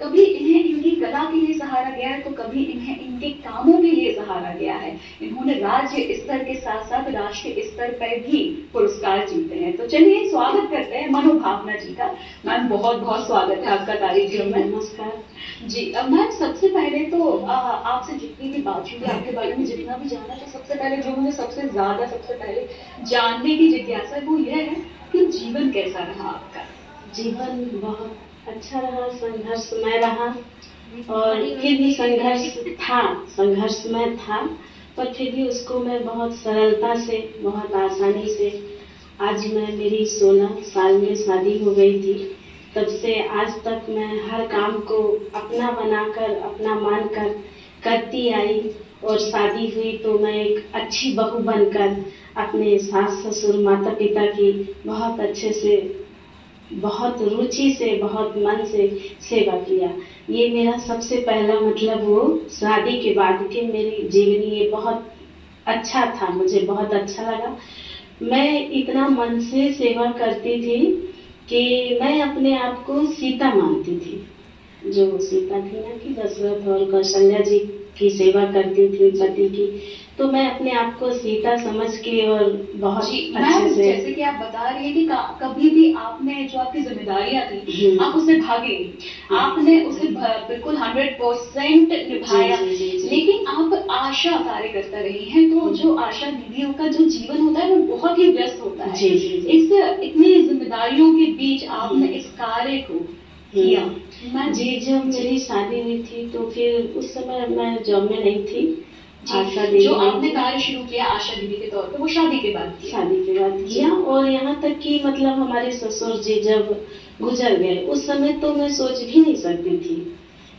कभी इन्हें इनकी कला के लिए सहारा गया है, तो कभी इन्हें इनके कामों के लिए सहारा गया है। इन्होंने राज्य स्तर के साथ-साथ राष्ट्रीय स्तर पर भी पुरस्कार जीते हैं। तो चलिए स्वागत करते हैं मनोभावना जी का। मैम बहुत-बहुत स्वागत है आपका कार्यक्रम में। नमस्कार जी। मैम सबसे पहले तो आपसे जितनी भी बात हुई, आपके बारे में जितना भी जाना, तो सबसे पहले जो मुझे सबसे पहले जानने की जिज्ञासा है वो यह है कि जीवन कैसा रहा आपका? जीवन बहुत अच्छा रहा, संघर्षमय रहा और फिर भी संघर्षमय था, पर फिर भी उसको मैं बहुत सरलता से, बहुत आसानी से, आज मेरी 16 साल में शादी हो गई थी। तब से आज तक मैं हर काम को अपना बनाकर, अपना मानकर करती आई और शादी हुई तो मैं एक अच्छी बहू बनकर अपने सास ससुर माता पिता की बहुत अच्छे से, बहुत रुचि से, बहुत मन से सेवा किया। ये मेरा सबसे पहला मतलब वो शादी के बाद के मेरी जीवनी ये बहुत अच्छा था, मुझे बहुत अच्छा लगा। मैं इतना मन से सेवा करती थी कि मैं अपने आप को सीता मानती थी। जो सीता थी ना कि दशरथ और कौशल्या जी की सेवा करती थी पति की, तो मैं अपने आप को सीता समझ के और बहुत अच्छे से, जैसे कि आप बता रही हैं कि कभी भी आपने जो आपकी जिम्मेदारियां थी आप उससे भागे, आपने उसे बिल्कुल 100% निभाया। लेकिन आप आशा कार्यकर्ता रही हैं, तो जो आशा दीदियों का जो जीवन होता है वो बहुत ही व्यस्त होता है। इस इतनी जिम्मेदारियों के बीच आपने इस कार्य को किया। जी, जब मेरी शादी हुई थी तो फिर उस समय मैं जॉब में नहीं थी। आशा दीदी जो आपने कार्य शुरू किया आशा दीदी के तौर पे, वो शादी के बाद किया और यहाँ तक कि मतलब हमारे ससुर जी जब गुजर गए उस समय तो मैं सोच भी नहीं सकती थी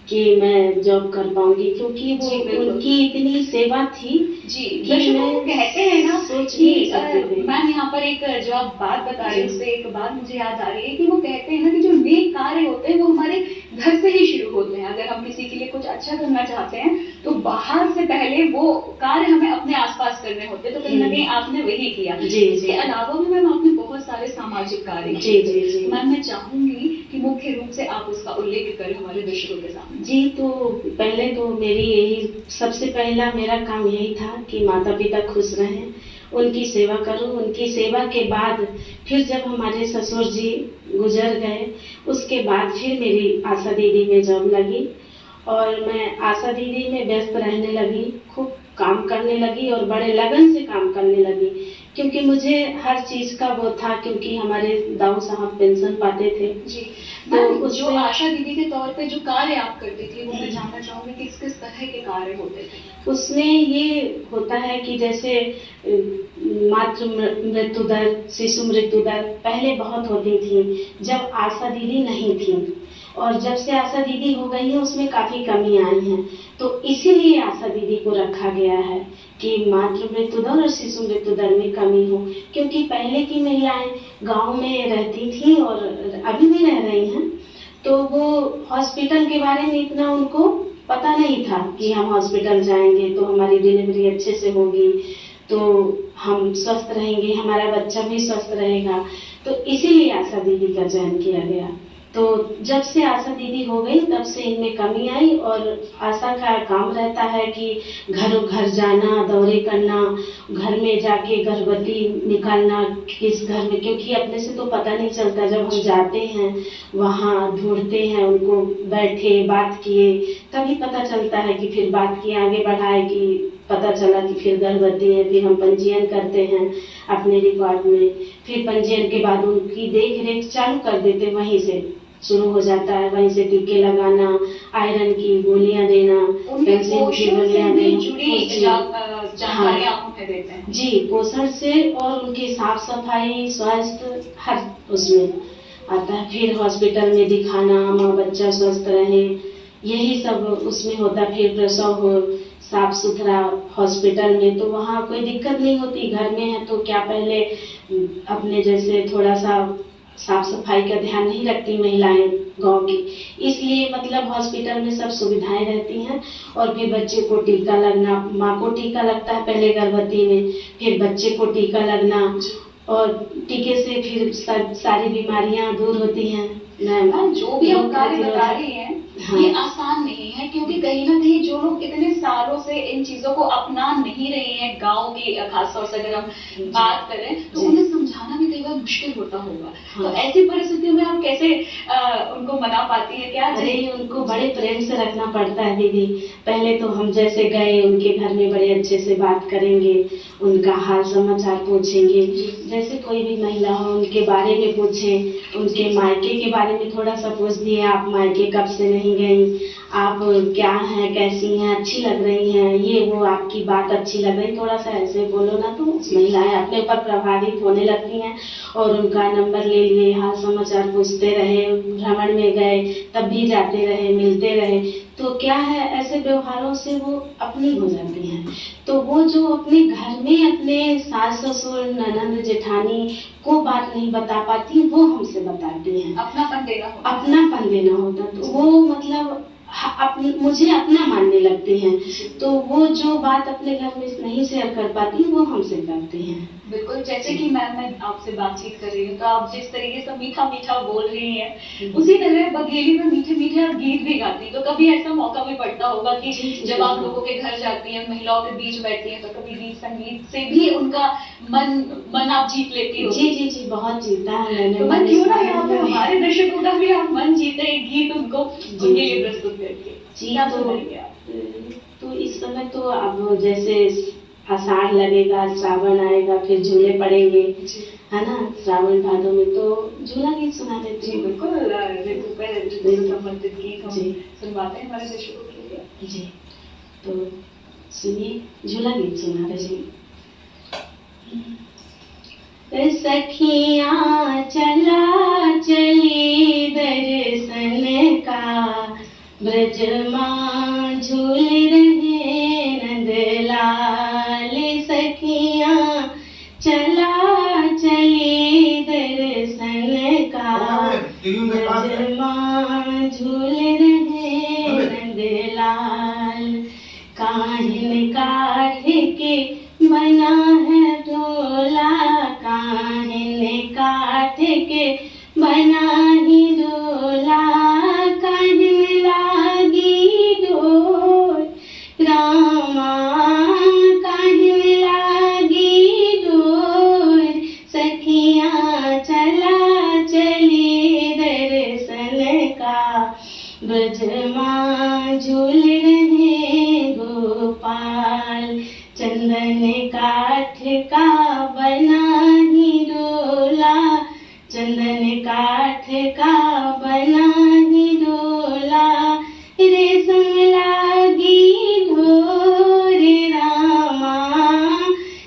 कि मैं जॉब कर पाऊंगी, क्योंकि वो उनकी इतनी सेवा थी जी। दर्शकों कहते हैं ना सोच कि मैम यहाँ पर एक जो आप बात बता रही है उससे एक बात मुझे याद आ रही है कि वो कहते हैं ना कि जो नेक कार्य होते हैं वो हमारे घर से ही शुरू होते हैं। अगर हम किसी के लिए कुछ अच्छा करना चाहते हैं तो बाहर से पहले वो कार्य हमें अपने आसपास करने होते हैं। तो कहीं ना कहीं आपने वही किया। इसके अलावा भी मैम आपने बहुत सारे सामाजिक कार्य किए। मैम मैं चाहूंगी कि मुख्य रूप से आप उसका उल्लेख करें हमारे दर्शकों के सामने। जी, तो पहले तो मेरी यही सबसे पहला मेरा काम यही था कि माता पिता खुश रहें, उनकी सेवा करूं। उनकी सेवा के बाद फिर जब हमारे ससुर जी गुजर गए उसके बाद फिर मेरी आशा दीदी में जॉब लगी और मैं आशा दीदी में व्यस्त रहने लगी, खूब काम करने लगी और बड़े लगन से काम करने लगी, क्योंकि मुझे हर चीज का वो था, क्योंकि हमारे दाऊ साहब पेंशन पाते थे। जी। तो जो आशा दीदी के तौर पे जो कार्य आप करती थी वो मैं जानना चाहूंगी किस किस तरह के कार्य होते थे? उसमें ये होता है कि जैसे मातृ मृत्यु दर, शिशु मृत्यु दर पहले बहुत होती थी जब आशा दीदी नहीं थी, और जब से आशा दीदी हो गई है उसमें काफी कमी आई है। तो इसीलिए आशा दीदी को रखा गया है कि मातृ मृत्यु दर और शिशु मृत्यु दर में कमी हो, क्योंकि पहले की महिलाएं गांव में रहती थी और अभी भी रह रही हैं, तो वो हॉस्पिटल के बारे में इतना उनको पता नहीं था कि हम हॉस्पिटल जाएंगे तो हमारी डिलीवरी अच्छे से होगी, तो हम स्वस्थ रहेंगे, हमारा बच्चा भी स्वस्थ रहेगा। तो इसीलिए आशा दीदी का चयन किया गया। तो जब से आशा दीदी हो गई तब से इनमें कमी आई और आशा का काम रहता है कि घरों घर जाना, दौरे करना, घर में जाके गर्भवती निकालना किस घर में, क्योंकि अपने से तो पता नहीं चलता, जब हम जाते हैं वहाँ ढूंढते हैं उनको, बैठे बात किए तभी पता चलता है कि फिर बात की आगे बढ़ाए कि पता चला कि फिर गर्भवती है, फिर हम पंजीयन करते हैं अपने रिकॉर्ड में, फिर पंजीयन के बाद उनकी देख रेख चालू कर देते, वहीं से शुरू हो जाता है, वहीं से टीके लगाना, आयरन की गोलियां देना, कैल्शियम की गोलियां देना। जी, पोषण से और उनकी साफ सफाई, स्वास्थ्य हर उसमें आता है। फिर हॉस्पिटल में दिखाना, माँ बच्चा स्वस्थ रहे, यही सब उसमें होता। फिर प्रसव हो साफ सुथरा हॉस्पिटल में, तो वहाँ कोई दिक्कत नहीं होती। घर में है तो क्या पहले अपने जैसे थोड़ा सा साफ सफाई का ध्यान नहीं रखती महिलाएं गांव की, इसलिए मतलब हॉस्पिटल में सब सुविधाएं रहती हैं। और फिर बच्चे को टीका लगना, माँ को टीका लगता है पहले गर्भवती में, फिर बच्चे को टीका लगना, और टीके से फिर सारी बीमारियां दूर होती हैं। मैम जो भी आप कार्य प्रतिरोध- बता रही हैं हाँ। ये आसान नहीं है, क्योंकि कहीं ना कहीं जो लोग इतने सालों से इन चीजों को अपना नहीं रहे हैं, गांव की खासतौर से अगर हम बात करें तो जी। उन्हें समझाना भी कई बार मुश्किल होता होगा। हाँ। तो ऐसी परिस्थितियों में आप कैसे उनको मना पाती हैं? क्या अरे उनको बड़े प्रेम से रखना पड़ता है दीदी। पहले तो हम जैसे गए उनके घर में बड़े अच्छे से बात करेंगे, उनका हाल समाचार पूछेंगे, जैसे कोई भी महिला हो उनके बारे में पूछें, उनके मायके के बारे में थोड़ा सा पूछ दिए, आप मायके कब से नहीं गई, आप क्या हैं, कैसी हैं, अच्छी लग रही हैं, ये वो आपकी बात अच्छी लग रही, थोड़ा सा ऐसे बोलो ना तो महिलाएं अपने ऊपर प्रभावित होने लगती हैं और उनका नंबर ले लिए, हाल समाचार पूछते रहे, भ्रमण में गए तब भी जाते रहे, मिलते रहे, तो क्या है ऐसे व्यवहारों से वो अपनी हो जाती हैं। तो वो जो अपने घर में अपने सास ससुर ननंद जेठानी को बात नहीं बता पाती, वो हमसे बताती हैं। अपनापन देना होता है। अपनापन देना होता, तो वो मतलब मुझे अपना मानने लगते हैं, तो वो जो बात अपने घर में नहीं शेयर कर पाती वो हमसे करते हैं। बिल्कुल, जैसे कि मैम मैं आपसे बातचीत कर रही हूँ तो आप जिस तरीके से मीठा मीठा बोल रही हैं, उसी तरह बघेली में मीठे मीठे आप गीत भी गाती, तो कभी ऐसा मौका भी पड़ता होगा कि जब आप लोगों के घर जाती हैं, महिलाओं के बीच बैठती हैं, तो कभी गीत संगीत से भी उनका मन आप जीत लेती हो? जी जी जी, बहुत जीता है मैंने। तो मैं क्यों ना यहाँ पे हमारे दर्शकों का भी आप मन जीते एक गीत उनको उनके लिए प्रस्तुत करके जी। क्या तो सुनाएंगे आप? तो इस समय तो अब जैसे आषाढ़ लगेगा, श्रावण आएगा, फिर झूले पड़ेंगे, है ना, श्रावण भादों में, तो झूला गीत सुना देती जी हूँ। बिल्कुल, ऋतु से संबंधित गीत हम जी। सुनवाते हैं हमारे दर्शकों के लिए। जी, तो सुनिए, झूला गीत सुना रही। सखियाँ चला चली दर्शन का, ब्रजमा झूल रहे नंदलाल। सखियाँ चला चली दर्शन का, ब्रजमा झूल रहे नंदलाल। काहिन काठ के बना है ढोला, काहिन काठ के बना ही ढोला, काहिन लागी ढोल रामा, काहिन लागी ढोल। सखियाँ चला चली दर्शन का, ब्रजमा झूल रहे गोपाल। चंदन काठ का बना ही डोला, चंदन काठ का बना ही डोला, रेशम लागी ढोर रामा,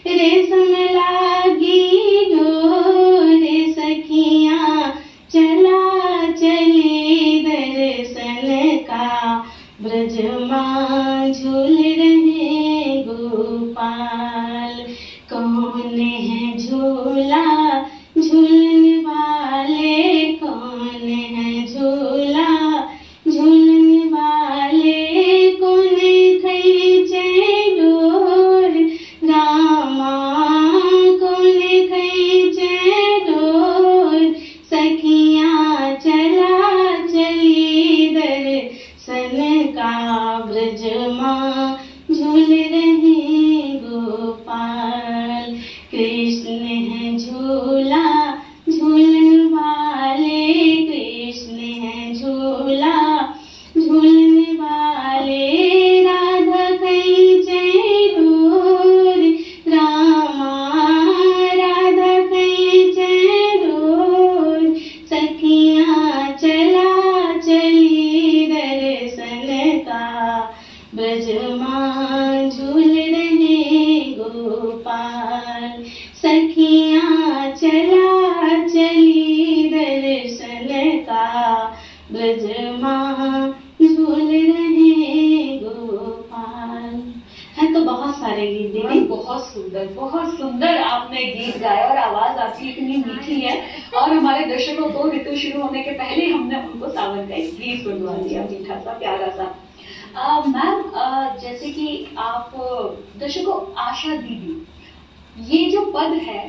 रेशम लागी ढोर। सखियाँ चला चली दर्शन का, ब्रजमा झूल रहे गोपाल। कौन है झूला झूलने वाले, कौन है झूला झूलने वाले, कौन खींचे डोर रामा, कौन खींचे डोर। सखियाँ चला चली दर्शन का, ब्रजमा झूल रहे गोपाल। कृष्ण है झूला झूलने वाले, कृष्ण है झूला झूलने वाले, राधा खींचे डोर रामा, राधा खींचे डोर। सखियाँ चला चली दर्शन का, ब्रजमा झूल रहे गोपाल। सखियाँ चला चली दर्शन का, ब्रजमा झूल रहे गोपाल। है तो बहुत सारे गीत दीदी। बहुत सुंदर आपने गीत गाया और आवाज आपकी इतनी मीठी है, और हमारे दर्शकों को ऋतु शुरू होने के पहले हमने उनको सावन का एक गीत सुनवा दिया, मीठा सा प्यारा सा। मैम जैसे कि आप दर्शकों, आशा दीदी ये जो पद है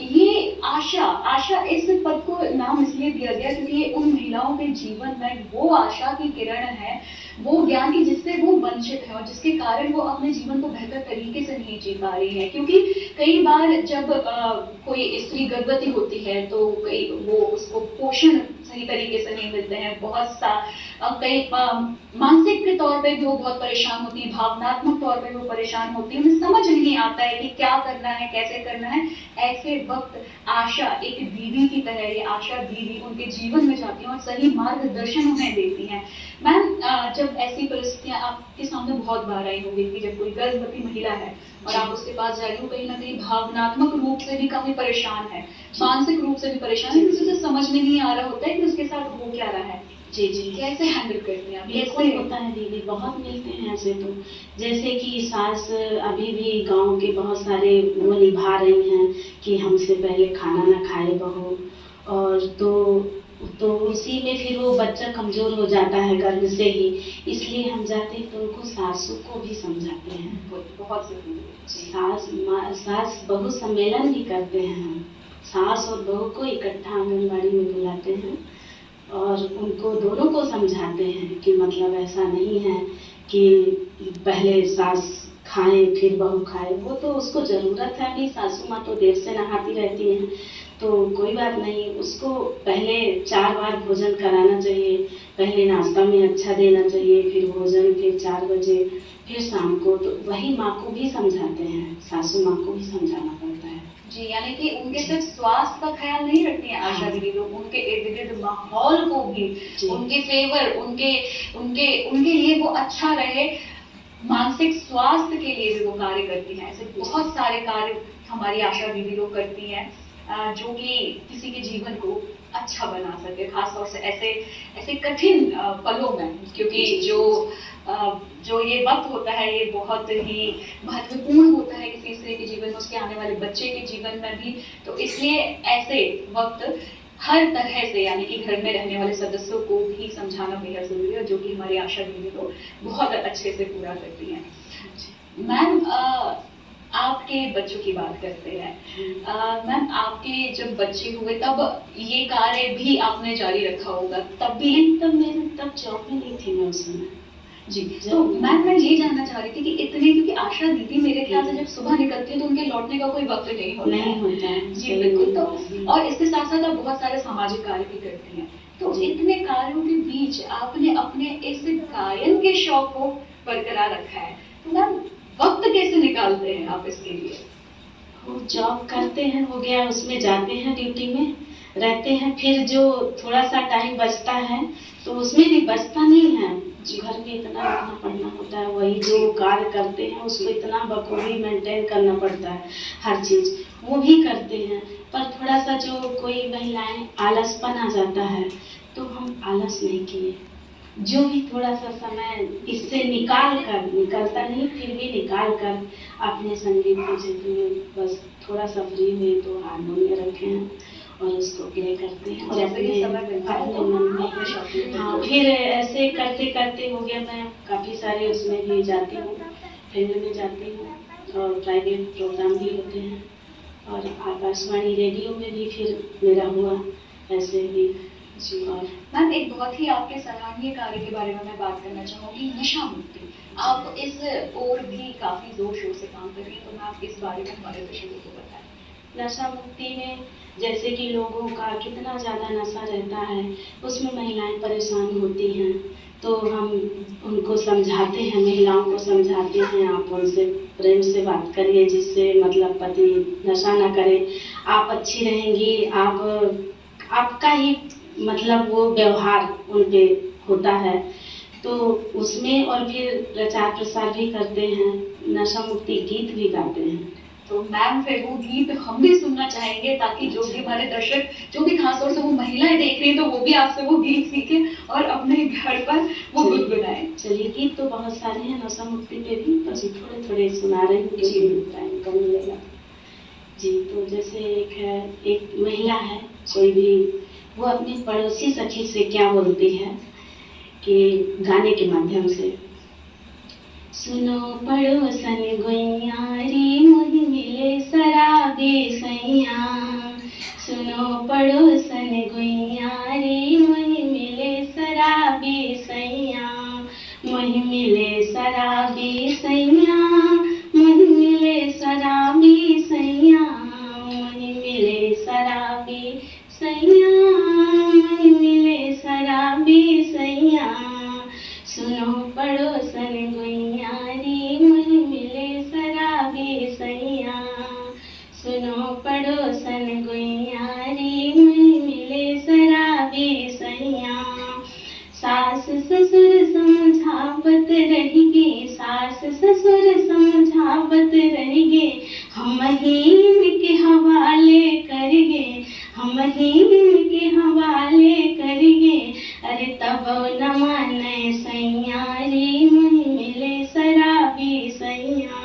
ये आशा आशा इस पद को नाम इसलिए दिया गया क्योंकि ये उन महिलाओं के जीवन में वो आशा की किरण है, वो ज्ञान की जिससे वो वंचित है और जिसके कारण वो अपने जीवन को बेहतर तरीके से नहीं जी पा रही है। क्योंकि कई बार जब कोई स्त्री गर्भवती होती है तो कई वो उसको पोषण सही तरीके से नहीं मिलते हैं, कई मानसिक के तौर पे भी वो बहुत परेशान होती है, भावनात्मक तौर पे वो परेशान होती है, उन्हें समझ नहीं आता है कि क्या करना है, कैसे करना है। ऐसे वक्त आशा एक दीदी की तरह, ये आशा दीदी उनके जीवन में जाती हैं और सही मार्गदर्शन उन्हें देती हैं। मैम, जब ऐसी परिस्थितियां आपके सामने बहुत बार आई होंगी कि जब कोई गर्भवती महिला है और आप उसके पास जा रही हो, कहीं ना कहीं भावनात्मक रूप से भी काफी परेशान है, मानसिक रूप से भी परेशान है, किसी से समझ में नहीं आ रहा होता है कि उसके साथ हो क्या रहा है। जी जी, कैसे हैंडल करते हैं आप? बिल्कुल होता है दीदी, बहुत मिलते हैं ऐसे। तो जैसे कि सास अभी भी गांव के बहुत सारे वो निभा रही हैं कि हमसे पहले खाना ना खाए बहू, और तो उसी में फिर वो बच्चा कमजोर हो जाता है गर्भ से ही, इसलिए हम जाते हैं तो उनको सासू को भी समझाते हैं। बहुत जरूरी। सास बहू सम्मेलन भी करते हैं हम, सास और बहू को इकट्ठा आंगनबाड़ी में बुलाते हैं और उनको दोनों को समझाते हैं कि मतलब ऐसा नहीं है कि पहले सास खाए फिर बहू खाए, वो तो उसको जरूरत है, अभी सासू माँ तो देर से नहाती रहती हैं तो कोई बात नहीं, उसको पहले 4 बार भोजन कराना चाहिए, पहले नाश्ता में अच्छा देना चाहिए, फिर भोजन, फिर 4 बजे, फिर शाम को। तो वही माँ को भी समझाते हैं, सासू माँ को भी समझाना पड़ता है। जी, यानी कि उनके सिर्फ स्वास्थ्य का ख्याल नहीं रखती हैं आशा दीदी लोग, उनके इर्द गिर्द माहौल को भी, उनके फेवर, उनके लिए वो अच्छा रहे, मानसिक स्वास्थ्य के लिए भी वो कार्य करती हैं। ऐसे बहुत सारे कार्य हमारी आशा दीदी लोग करती हैं जो कि किसी के जीवन को अच्छा बना सके, खासतौर से ऐसे कठिन पलों में, क्योंकि जो ये वक्त होता है ये बहुत ही महत्वपूर्ण होता है किसी स्त्री के जीवन में, उसके आने वाले बच्चे के जीवन में भी। तो इसलिए ऐसे वक्त हर तरह से, यानी कि घर में रहने वाले सदस्यों को भी समझाना बेहद जरूरी है, जो कि हमारी आशा दीदी को बहुत अच्छे से पूरा करती हैं। मैम, आपके बच्चों की बात करते हैं। मैम, आपके जब बच्चे हुए तब ये कार्य भी आपने जारी रखा होगा? तब जॉब में नहीं थी मैं उस समय। जी, तो मैम मैं ये जानना चाह रही थी कि इतने, क्योंकि आशा दीदी मेरे ख्याल से जब सुबह निकलती है तो उनके लौटने का कोई वक्त नहीं होता है। जी बिल्कुल। तो और इसके साथ साथ आप बहुत सारे सामाजिक कार्य भी करती हैं, तो इतने कार्यों के बीच आपने अपने इस गायन के शौक को बरकरार रखा है, तो मैम वक्त कैसे निकालते हैं आप इसके लिए? वो जॉब करते हैं, हो गया, उसमें जाते हैं, ड्यूटी में रहते हैं, फिर जो थोड़ा सा टाइम बचता है तो उसमें भी बचता नहीं है, घर में इतना लिखना पढ़ना होता है, वही जो कार्य करते हैं उसको इतना बखूबी मेंटेन करना पड़ता है, हर चीज वो भी करते हैं। पर थोड़ा सा जो कोई महिलाएं आलसपन आ जाता है तो हम आलस नहीं किए, जो भी थोड़ा सा समय इससे निकलता नहीं, फिर भी निकाल कर अपने संगीत के क्षेत्र में बस थोड़ा सा फ्री हुए तो हारमोनियम रखे हैं और उसको प्ले करते हैं और अपने मन में। हाँ, फिर ऐसे करते करते हो गया, मैं काफ़ी सारे उसमें भी जाती हूँ, फिल्म में जाती हूँ और प्राइवेट प्रोग्राम भी होते हैं और आकाशवाणी रेडियो में भी फिर मेरा हुआ ऐसे भी। जी, और मैम एक बहुत ही आपके सराहनीय कार्य के बारे में मैं बात करना चाहूँगी, नशा मुक्ति। आप इस ओर भी काफ़ी जोर शोर से काम कर रही हैं, तो मैं आप इस बारे में हमारे दर्शकों को बताएं। नशा मुक्ति में जैसे कि लोगों का कितना ज़्यादा नशा रहता है, उसमें महिलाएं परेशान होती हैं, तो हम उनको समझाते हैं, महिलाओं को समझाते हैं, आप उनसे प्रेम से बात करिए जिससे मतलब पति नशा ना करे, आप अच्छी रहेंगी, आपका ही मतलब वो व्यवहार उन पे होता है, तो उसमें और फिर प्रचार प्रसार भी करते हैं, नशा मुक्ति गीत भी गाते हैं। तो मैम फिर वो गीत हम भी सुनना चाहेंगे ताकि जो भी हमारे दर्शक, जो भी खासतौर से वो महिलाएं देख रही हैं, तो वो भी आपसे वो गीत सीखें और अपने घर पर वो गुनगुनाएं। चलिए, गीत तो बहुत सारे हैं नशा मुक्ति पे भी, बस थोड़े थोड़े सुना रही हूँ, टाइम कम मिलेगा। जी, तो जैसे एक महिला है, कोई भी, वो अपनी पड़ोसी सखी से क्या बोलती है कि गाने के माध्यम से, सुनो पड़ोसन गुइयारी मोहि मिले शराबी सैया। सुनो पड़ोसन गुइयारी मोहि मिले शराबी सैया। मोहि मिले शराबी सैया। मोहि मिले शराबी सैया। मोहि मिले शराबी सैया। मोहि मिले शराबी सैया। सुनो पड़ोसन गुइयारी मोहि मिले शराबी सैया। सुनो पड़ोसन गुइयारी मोहि मिले शराबी सैया। सास ससुर समझावत रहिगे। सास ससुर समझावत रहिगे। हम हीन के हवाले करिगे। हम हीन के हवाले करिगे। अरे तब न माने सैयारी मोहि मिले शराबी सैया।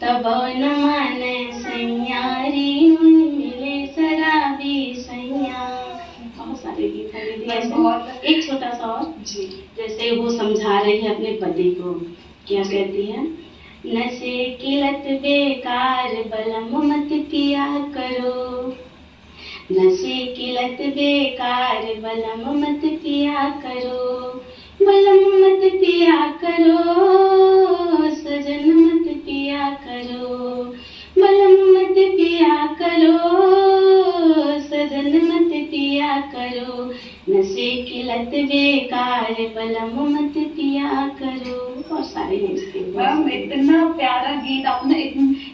तब न माने सैयारी मोहि मिले शराबी सैया। बहुत सारे गीत हैं दीदी ऐसे। एक छोटा सा और जी। जैसे वो समझा रही है अपने पति को, क्या कहती है? नशे की लत बेकार बलम मत पिया करो। नशे की लत बेकार बलम मत पिया करो। बलम मत पिया करो। सजन मत पिया करो। बलम मत पिया करो। सजन मत पिया करो। नशे की लत बेकार बलम मत पिया करो। और सारे हैं इसके। मैम इतना प्यारा गीत आपने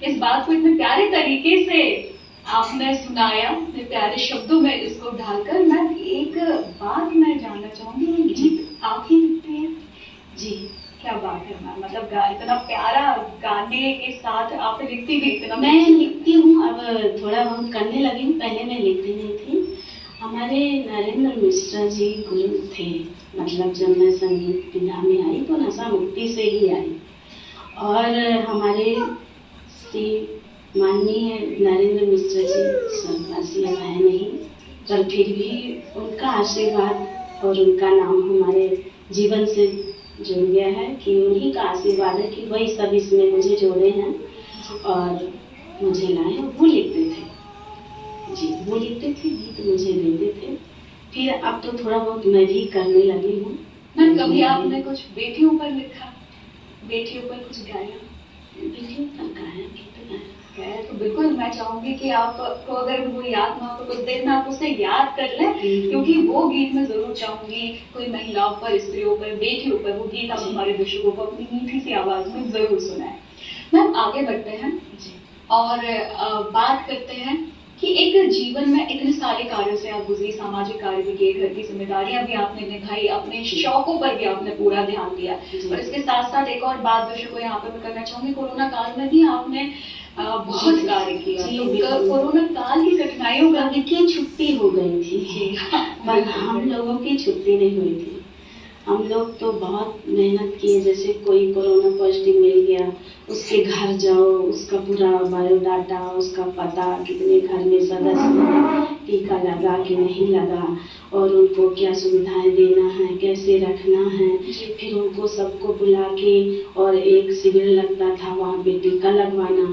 इस बात को इतने प्यारे तरीके से आपने सुनाया, इतने प्यारे शब्दों में इसको ढालकर। मैम एक बात मैं जानना चाहूंगी, ये गीत आप ही लिखती हैं? जी। क्या बात है मैम, मतलब इतना प्यारा गाने के साथ आप लिखती भी इतना। मैं लिखती हूँ, अब थोड़ा बहुत करने लगी हूँ, पहले मैं लिखती नहीं थी। हमारे नरेंद्र मिश्रा जी गुरु थे, मतलब जब मैं संगीत विधा में आई तो नशा मुक्ति से ही आई। और हमारे श्री माननीय नरेंद्र मिश्रा जी स्वर्गवासी अब है नहीं, पर फिर भी उनका आशीर्वाद और उनका नाम हमारे जीवन से जुड़ गया है कि उन्हीं का आशीर्वाद है कि वही सब इसमें मुझे जोड़े हैं और मुझे लाए। वो लिखते थे जी, वो लिखते थे, गीत मुझे देते थे। फिर अब तो थोड़ा बहुत मैं भी करने लगी हूँ। मैम कभी आपने कुछ बेटियों पर लिखा, बेटियों पर कुछ गाया? बेटियों पर गाया, गीत गाया। तो बिल्कुल मैं चाहूंगी कि आपको अगर वो याद ना हो तो कुछ देर में आप उसे याद कर लें, क्योंकि वो गीत मैं जरूर चाहूंगी कोई महिलाओं पर, स्त्रियों पर, बेटियों पर वो गीत आप हमारे दर्शकों को अपनी मीठी सी आवाज में जरूर सुनाएं। मैम आगे बढ़ते हैं और बात करते हैं कि एक जीवन में इतने सारे कार्यों से आप गुजरी, सामाजिक कार्य भी किए, घर की जिम्मेदारियां भी आपने निभाई, अपने शौकों पर भी आपने पूरा ध्यान दिया। और इसके साथ साथ एक और बात दर्शकों यहाँ पर मैं करना चाहूंगी, कोरोना काल में भी आपने बहुत कार्य किया। तो कोरोना काल की कठिनाइयों का की छुट्टी हो गई थी, पर हम लोगों की छुट्टी नहीं हुई थी। हम लोग तो बहुत मेहनत किए, जैसे कोई कोरोना पॉजिटिव मिल गया, उसके घर जाओ, उसका पूरा बायोडाटा, उसका पता, कितने घर में सदस्य, टीका लगा कि नहीं लगा, और उनको क्या सुविधाएं देना है, कैसे रखना है। फिर उनको सबको बुला के और एक शिविर लगता था, वहाँ पे टीका लगवाना।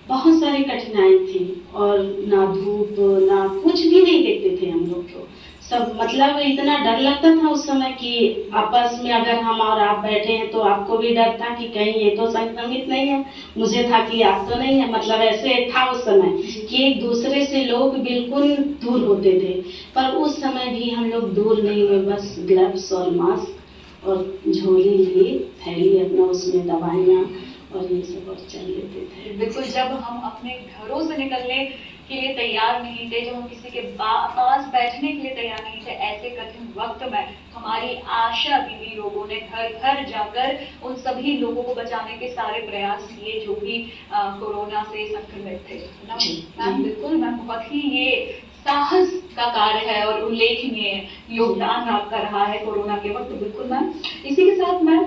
बहुत सारी कठिनाई थी और ना धूप ना कुछ भी नहीं देखते थे हम लोग तो सब, मतलब इतना डर लगता था उस समय कि आपस में अगर हम और आप बैठे हैं तो आपको भी डर था कि कहीं ये तो संक्रमित नहीं है, मुझे था कि आप तो नहीं है, मतलब ऐसे था उस समय कि एक दूसरे से लोग बिल्कुल दूर होते थे। पर उस समय भी हम लोग दूर नहीं हुए, बस ग्लव्स और मास्क और झोली ली, थैली अपना उसमें दवाइयाँ और ये सब और चल लेते थे। बिल्कुल, जब हम अपने घरों से निकलने के लिए तैयार नहीं थे, जब हम किसी के पास बैठने के लिए तैयार नहीं थे, ऐसे कठिन वक्त में हमारी आशा दीदी लोगों ने घर घर जाकर उन सभी लोगों को बचाने के सारे प्रयास किए जो भी कोरोना से संक्रमित थे। मैम बिल्कुल मैम, बहुत ही ये साहस का कार्य है और उल्लेखनीय योगदान आपका रहा है कोरोना के वक्त। बिल्कुल मैम, इसी के साथ मैम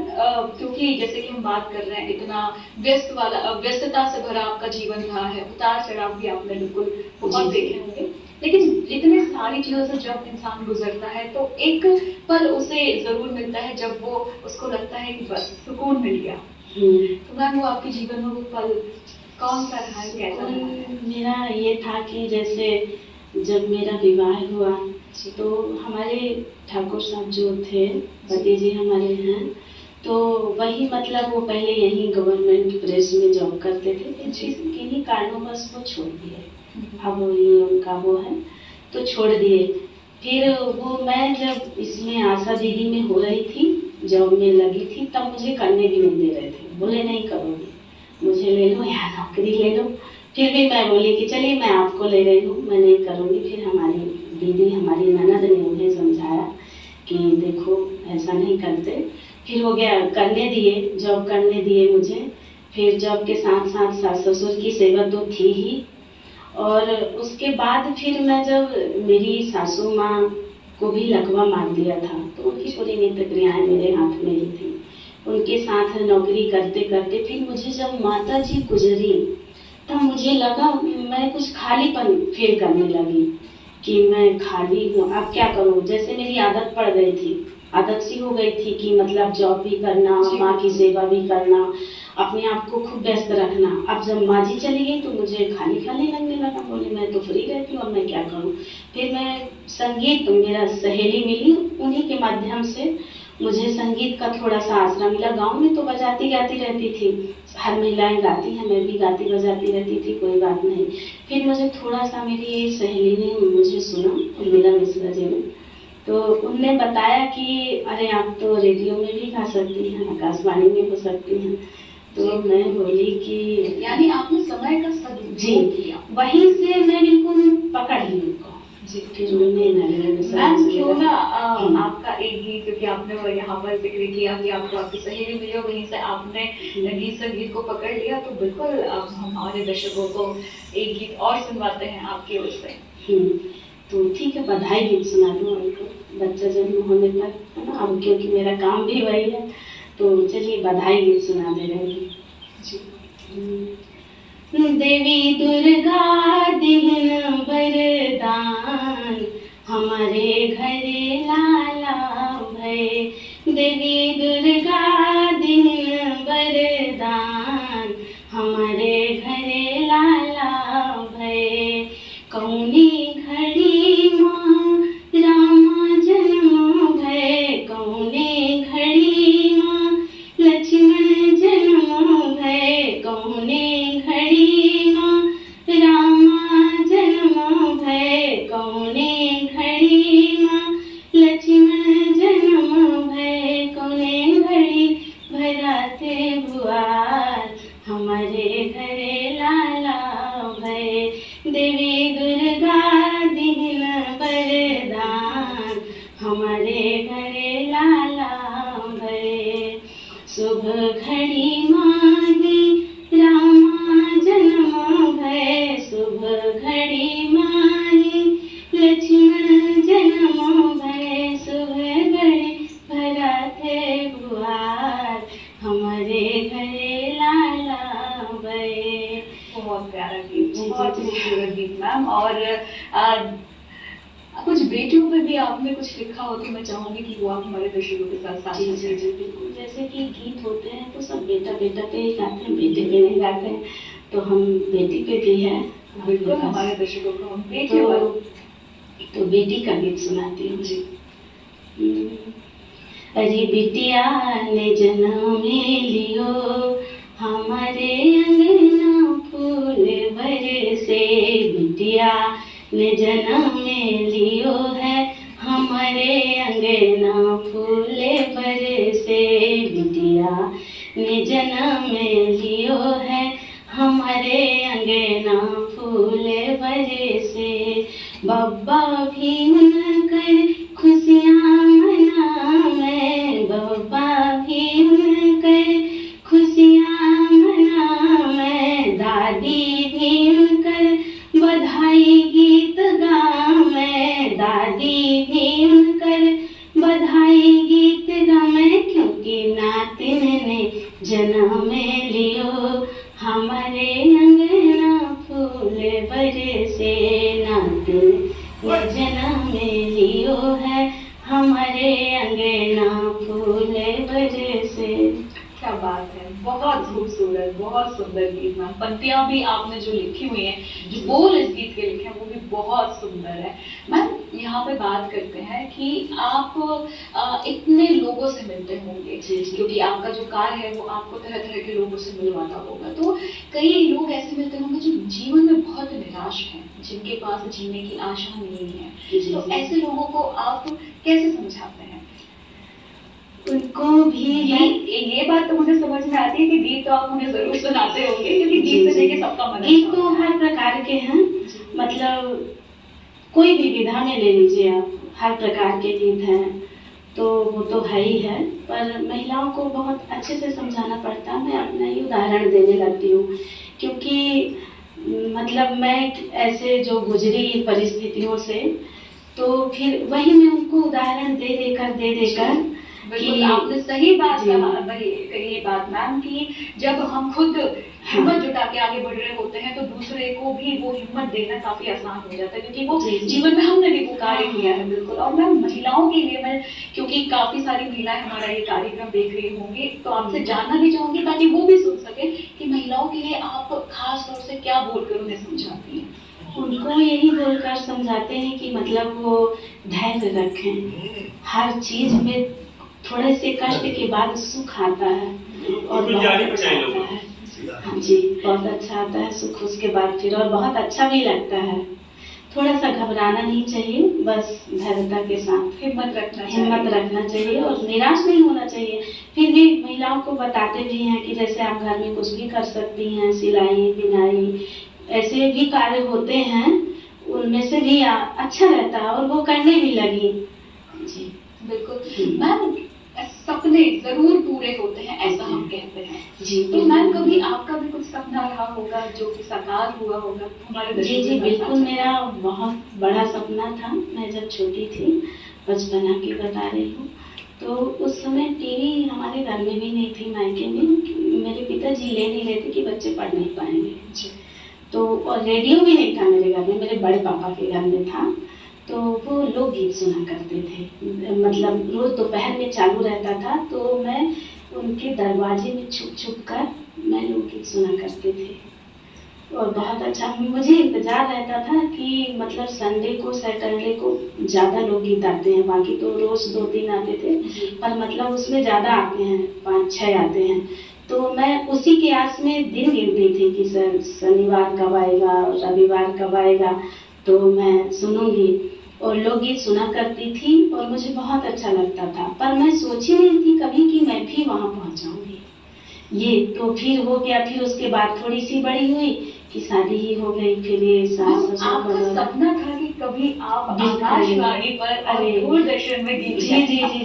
क्योंकि जैसे कि हम बात कर रहे हैं, इतना व्यस्तता से भरा आपका जीवन रहा है, उतार चढ़ाव भी आपने बिल्कुल बहुत देखे होंगे, लेकिन इतने सारी चीजों से जब इंसान गुजरता है तो एक पल उसे जरूर मिलता है जब वो उसको लगता है कि बस सुकून मिल गया। तो मैम वो आपके जीवन में वो पल कौन सा रहा, कैसा रहा? मेरा ये था कि जैसे जब मेरा विवाह हुआ तो हमारे ठाकुर साहब जो थे पति जी हमारे हैं, तो वही मतलब वो पहले यही गवर्नमेंट प्रेस में जॉब करते थे, किन्हीं कारणवश वो छोड़ दिए। अब ये उनका वो है तो छोड़ दिए। फिर वो मैं जब इसमें आशा दीदी में हो रही थी, जॉब में लगी थी, तब मुझे करने भी नहीं दे रहे थे, बोले नहीं करोगे, मुझे ले लो या नौकरी ले लो। फिर भी मैं बोली कि चलिए मैं आपको ले रही हूँ, मैं नहीं करूँगी। फिर हमारी दीदी, हमारी ननद ने उन्हें समझाया कि देखो ऐसा नहीं करते। फिर हो गया, करने दिए, जॉब करने दिए मुझे। फिर जॉब के साथ साथ सास ससुर की सेवा तो थी ही, और उसके बाद फिर मैं जब मेरी सासू माँ को भी लकवा मार दिया था, तो उनकी पूरी नित्य क्रियाएं मेरे हाथ में ही थी। उनके साथ नौकरी करते करते फिर मुझे जब माता जी गुजरी तब मुझे लगा मैं कुछ खालीपन फील करने लगी कि मैं खाली हूँ, अब क्या करूँ। जैसे मेरी आदत पड़ गई थी, आदत सी हो गई थी कि मतलब जॉब भी करना, माँ की सेवा भी करना, अपने आप को खूब व्यस्त रखना। अब जब माँ जी चली गई तो मुझे खाली खाली लगने लगा, बोले मैं तो फ्री रहती हूँ, अब मैं क्या करूँ। फिर मैं संगीत, मेरा सहेली मिली, उन्हीं के माध्यम से मुझे संगीत का थोड़ा सा आसरा मिला। गांव में तो बजाती गाती रहती थी, हर महिलाएं गाती हैं, मैं भी गाती बजाती रहती थी, कोई बात नहीं। फिर मुझे थोड़ा सा मेरी सहेली ने मुझे सुना, उर्मिला मिश्रा जी ने, तो उनने बताया कि अरे आप तो रेडियो में भी गा सकती हैं, आकाशवाणी में हो सकती हैं। तो मैं बोली कि यानी आपने समय का सदुपयोग किया। वहीं से मैं बिल्कुल पकड़ ली उनको। जी, फिर मैंने मैम क्यों ना आपका एक गीत, क्योंकि आपने वो यहाँ पर जिक्र किया कि आपको आपकी सहेली मिली और वहीं से आपने गीत संगीत को पकड़ लिया, तो बिल्कुल अब हम हमारे दर्शकों को एक गीत और सुनवाते हैं आपकी ओर से। तो ठीक है, बधाई गीत सुना दूँ उनको बच्चा जन्म होने पर, है ना। अब क्योंकि मेरा काम भी वही है, तो चलिए बधाई गीत सुना दे रहे हैं। देवी दुर्गा दीन वरदान, हमारे घरे लाला भय। देवी दुर्गा दीन वरदान, हमारे घरे लाला भय। कौनी घड़ी माँ रामा जन्म भय, कौने घड़ी माँ लक्ष्मण जन्म भय। कौने घड़ी माँ रामा जन्म भय, कौने घड़ी माँ लक्ष्मण जन्म भय। कौने घड़ी भराते बुआर, हमारे घरे लाला भय। देवी दुर्गा दीन वरदान, हमारे घरे लाला भय। शुभ घड़ी माही रामा जन्म भय, शुभ घड़ी माही लक्ष्मण जन्म भय। शुभ घड़ी भराते बुआर, हमारे घरे लाला भय। बहुत प्यारा गीत, बहुत खूबसूरत गीत मैम। और कुछ बेटियों पे भी आपने कुछ लिखा हो तो मैं चाहूंगी कि वो आप हमारे दर्शकों के साथ साझा करें। जी बिल्कुल। जैसे कि गीत होते हैं तो सब बेटा बेटा पे ही गाते हैं, बेटे पे नहीं गाते हैं, तो हम बेटी पे भी है। बिल्कुल, हमारे दर्शकों को हम तो बेटी का गीत सुनाती हूँ जी। अरे बिटिया ने जन्म लियो, हमारे अंगना फूल बरसे। बिटिया ने जन्म लियो है, हमारे अंगना फूल बरसे। बिटिया ने जन्म लियो है, हमारे अंगना फूल बरसे। बब्बा भी उनकर खुशियाँ मनावे, बब्बा भी उनकर खुशियाँ मनावे। दादी भी उनकर बधाई गीत गावे, दादी भी उनकर बधाई गीत गावे। क्योंकि नातिन ने जन्म लियो, हमारे अंगना फूल बरसे। नातिन ने जन्म लियो है, हमारे अंगना फूल बरसे। क्या बात है, बहुत खूबसूरत, बहुत सुंदर गीत मैम। पंक्तियां भी आपने जो लिखी हुई हैं, जो बोल इस गीत के लिखे हैं, वो भी बहुत सुंदर है। मैम यहाँ पे बात करते हैं कि आप इतने लोगों से मिलते होंगे, क्योंकि आपका जो कार्य है वो आपको तरह तरह के लोगों से मिलवाता होगा, तो कई लोग ऐसे मिलते होंगे जो जीवन में बहुत निराश हैं, जिनके पास जीने की आशा नहीं है, तो ऐसे लोगों को आप कैसे समझाते हैं? उनको भी ये बात तो मुझे समझ में आती है कि गीत तो आप उन्हें जरूर सुनाते होंगे, क्योंकि गीत से लेके सबका मन गीत तो हर प्रकार के हैं, मतलब कोई भी विधा में ले लीजिए आप, हर प्रकार के गीत हैं, तो वो तो है ही है। पर महिलाओं को बहुत अच्छे से समझाना पड़ता है। मैं अपना ही उदाहरण देने लगती हूँ, क्योंकि मतलब मैं ऐसे जो गुजरी परिस्थितियों से, तो फिर वही मैं उनको उदाहरण दे देकर बिल्कुल आपने सही बात कही बात मैम, कि जब हम खुद हिम्मत जुटा के आगे बढ़ रहे होते हैं, तो दूसरे को भी वो हिम्मत देना काफी आसान हो जाता है, क्योंकि वो जीवन में हमने भी वो कार्य किया है। बिल्कुल। और मैम महिलाओं के लिए मैं, क्योंकि काफी सारी महिलाएं हमारा ये कार्यक्रम देख रही होंगी, तो आपसे जानना भी चाहूंगी ताकि वो भी सुन सके कि महिलाओं के लिए आप खास तौर से क्या बोलकर उन्हें समझाती हैं? उनको यही बोलकर समझाते हैं कि मतलब वो धैर्य रखें, हर चीज में थोड़े से कष्ट के बाद सुख आता है, और बहुत अच्छा आता है। हाँ जी, बहुत अच्छा आता है सुख उसके बाद फिर, और बहुत अच्छा भी लगता है। थोड़ा सा घबराना नहीं चाहिए, बस धैर्यता के साथ हिम्मत रखना चाहिए और निराश नहीं होना चाहिए। फिर भी महिलाओं को बताते भी हैं कि जैसे आप घर में कुछ भी कर सकती हैं, सिलाई बिनाई ऐसे भी कार्य होते हैं, उनमें से भी अच्छा रहता है, और वो करने भी लगी। जी बिल्कुल मैम, सपने जरूर पूरे होते हैं, ऐसा हम कहते हैं जी। तो मैम कभी आपका भी कुछ सपना रहा होगा जो कि साकार हुआ होगा हमारे? जी बिल्कुल, मेरा बहुत बड़ा सपना था। मैं जब छोटी थी, बचपना की बता रही हूँ, तो उस समय टीवी हमारे घर में भी नहीं थी, मायके में मेरे पिताजी ले नहीं रहे थे कि बच्चे पढ़ नहीं पाएंगे, तो और रेडियो भी नहीं था मेरे घर में, मेरे बड़े पापा के घर में था। तो वो लोकगीत सुना करते थे, मतलब रोज दोपहर में चालू रहता था, तो मैं उनके दरवाजे में छुप कर मैं लोकगीत सुना करते थे, और बहुत अच्छा मुझे इंतजार रहता था कि मतलब संडे को सैटरडे को ज्यादा लोकगीत आते हैं, बाकी तो रोज 2-3 आते थे, पर मतलब उसमें ज्यादा आते हैं, 5-6 आते हैं। तो मैं उसी के आस में दिन गिनती थी कि शनिवार कब आएगा, रविवार कब आएगा, तो मैं सुनूंगी और लोकगीत सुना करती थी, और मुझे बहुत अच्छा लगता था। पर मैं सोची नहीं थी कभी कि मैं भी वहां पहुंच जाऊंगी। ये तो फिर हो गया, फिर उसके बाद थोड़ी सी बड़ी हुई कि शादी ही हो गई, फिर ये सास आपका सपना था कि कभी आप आकाशवाणी पर और दूरदर्शन में गीत?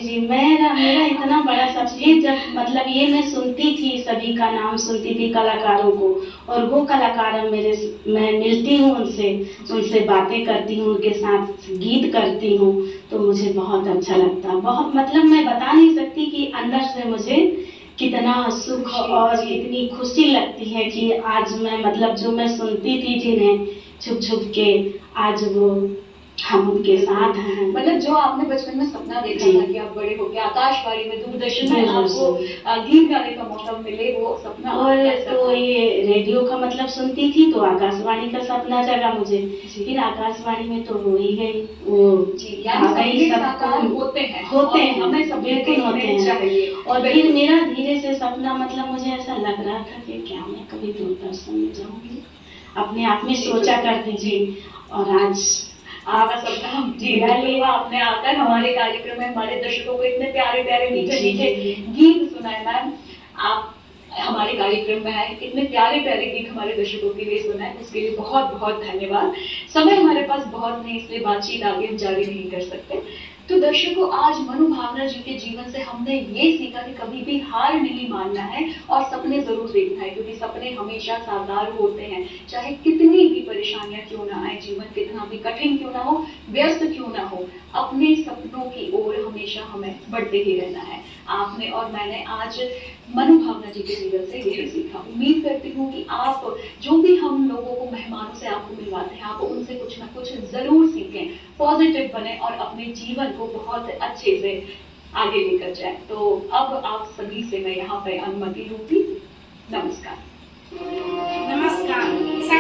जी, मेरा इतना बड़ा सपना, जब मतलब ये मैं सुनती थी, सभी का नाम सुनती थी कलाकारों को, और वो कलाकार मैं मिलती हूँ उनसे बातें करती हूँ, उनके साथ गीत करती हूँ, तो मुझे बहुत अच्छा लगता, बहुत मतलब मैं बता नहीं सकती कि अंदर से मुझे कितना सुख और कितनी खुशी लगती है कि आज मैं मतलब जो मैं सुनती थी जिन्हें छुप के, आज वो हम उनके साथ हैं। मतलब जो आपने बचपन में सपना देखा था कि आप बड़े होकर आकाशवाणी में, दूरदर्शन में आपको गीत गाने का मौका मिले, वो सपना। और तो ये रेडियो का मतलब सुनती थी, तो आकाशवाणी का सपना जगा मुझे, फिर आकाशवाणी में तो हो ही गई, वो होते हैं हमें सब बिल्कुल होते हैं। और फिर मेरा धीरे से सपना, मतलब मुझे ऐसा लग रहा था कि क्या मैं कभी दूरदर्शन में जाऊंगी, अपने आप में सोचा करती थी, और आज आपका सपना हम पूरा लिया आपने आकर हमारे कार्यक्रम में हमारे दर्शकों को इतने प्यारे प्यारे मीठे मीठे गीत सुनाए। मैम आप हमारे कार्यक्रम में आए, इतने प्यारे प्यारे गीत हमारे दर्शकों के लिए सुनाए, उसके लिए बहुत बहुत धन्यवाद। समय हमारे पास बहुत नहीं, इसलिए बातचीत आगे हम जारी नहीं कर सकते। तो दर्शकों, आज मनु भावना जी के जीवन से हमने ये सीखा कि कभी भी हार नहीं मानना है और सपने जरूर देखना है, क्योंकि सपने हमेशा साकार होते हैं, चाहे कितनी भी परेशानियां क्यों ना आए, जीवन कितना भी कठिन क्यों ना हो, व्यस्त क्यों ना हो, अपने सपनों की ओर हमेशा हमें बढ़ते ही रहना है। आपने और मैंने आज मनु भावना जी के जीवन से यही सीखा। उम्मीद करती हूँ कि आप जो भी हम लोगों को, मेहमानों से आपको मिलवाते हैं, आप उनसे कुछ ना कुछ जरूर सीखें, पॉजिटिव बने और अपने जीवन को बहुत अच्छे से आगे लेकर जाए। तो अब आप सभी से मैं यहाँ पे अनुमति लूंगी। नमस्कार। नमस्कार. Sa